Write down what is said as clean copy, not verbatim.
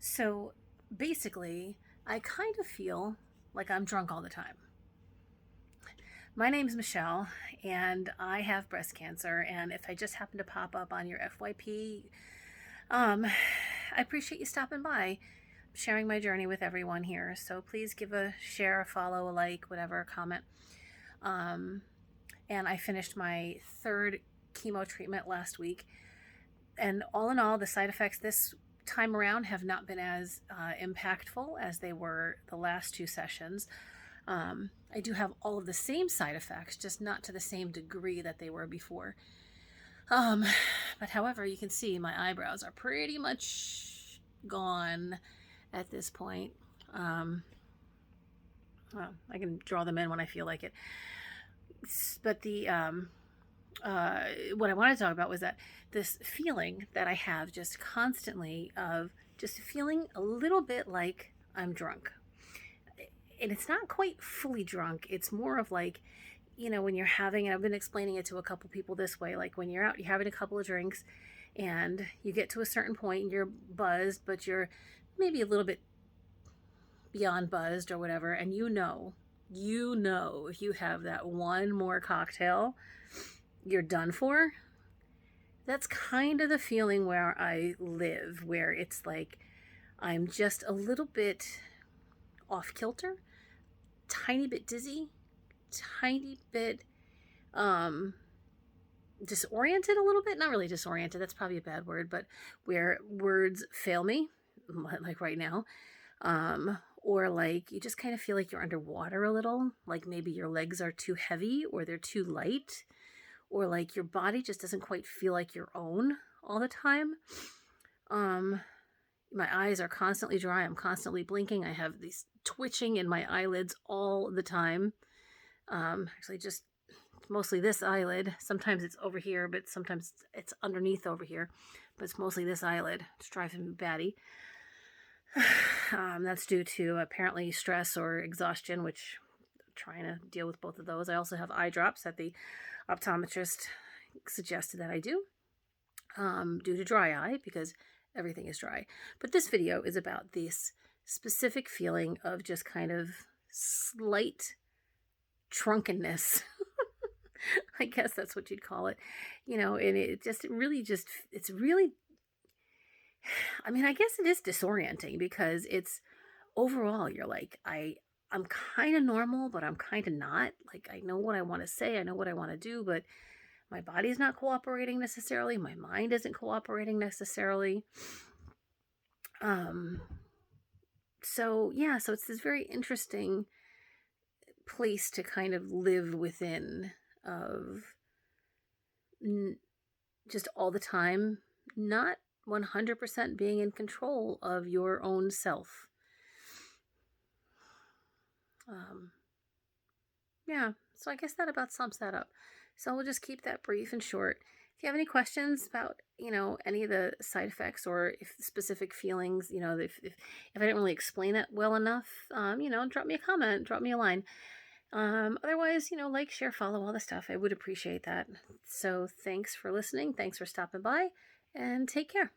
So basically, I kind of feel like I'm drunk all the time. My name's Michelle, and I have breast cancer. And if I just happen to pop up on your FYP, um, I appreciate you stopping by, sharing my journey with everyone here. So please give a share, a follow, a like, whatever, a comment. Um, and I finished my third chemo treatment last week. And all in all, the side effects this time around have not been as impactful as they were the last two sessions. I do have all of the same side effects, just not to the same degree that they were before. Um, but however, you can see my eyebrows are pretty much gone at this point. Um, well, I can draw them in when I feel like it. But what I wanted to talk about was that this feeling that I have just constantly of just feeling a little bit like I'm drunk. And it's not quite fully drunk. It's more of like, when you're having, and I've been explaining it to a couple people this way, like when you're out, you're having a couple of drinks and you get to a certain point and you're buzzed, but you're maybe a little bit beyond buzzed or whatever. And if you have that one more cocktail, you're done for. That's kind of the feeling where I live, where it's like I'm just a little bit off kilter, tiny bit dizzy, tiny bit disoriented a little bit. Not really disoriented, that's probably a bad word, but where words fail me, like right now. Or like you just kind of feel like you're underwater a little, like maybe your legs are too heavy or they're too light, or like your body just doesn't quite feel like your own all the time. Um, my eyes are constantly dry. I'm constantly blinking. I have these twitching in my eyelids all the time. Actually, just mostly this eyelid. Sometimes it's over here, but sometimes it's underneath over here. But it's mostly this eyelid. It's driving me batty. That's due to apparently stress or exhaustion, which I'm trying to deal with both of those. I also have eye drops that the optometrist suggested that I do, due to dry eye, because everything is dry. But this video is about this specific feeling of just kind of slight drunkenness. I guess that's what you'd call it. And it's really, I mean, I guess it is disorienting because it's overall, you're like, I'm kind of normal, but I'm kind of not. Like, I know what I want to say, I know what I want to do, but my body's not cooperating necessarily. My mind isn't cooperating necessarily. Um, so it's this very interesting place to kind of live within of just all the time, not 100% being in control of your own self. Yeah, so I guess that about sums that up. So we'll just keep that brief and short. If you have any questions about, any of the side effects or if specific feelings, if I didn't really explain it well enough, drop me a comment, drop me a line. Otherwise, like, share, follow, all the stuff. I would appreciate that. So thanks for listening. Thanks for stopping by, and take care.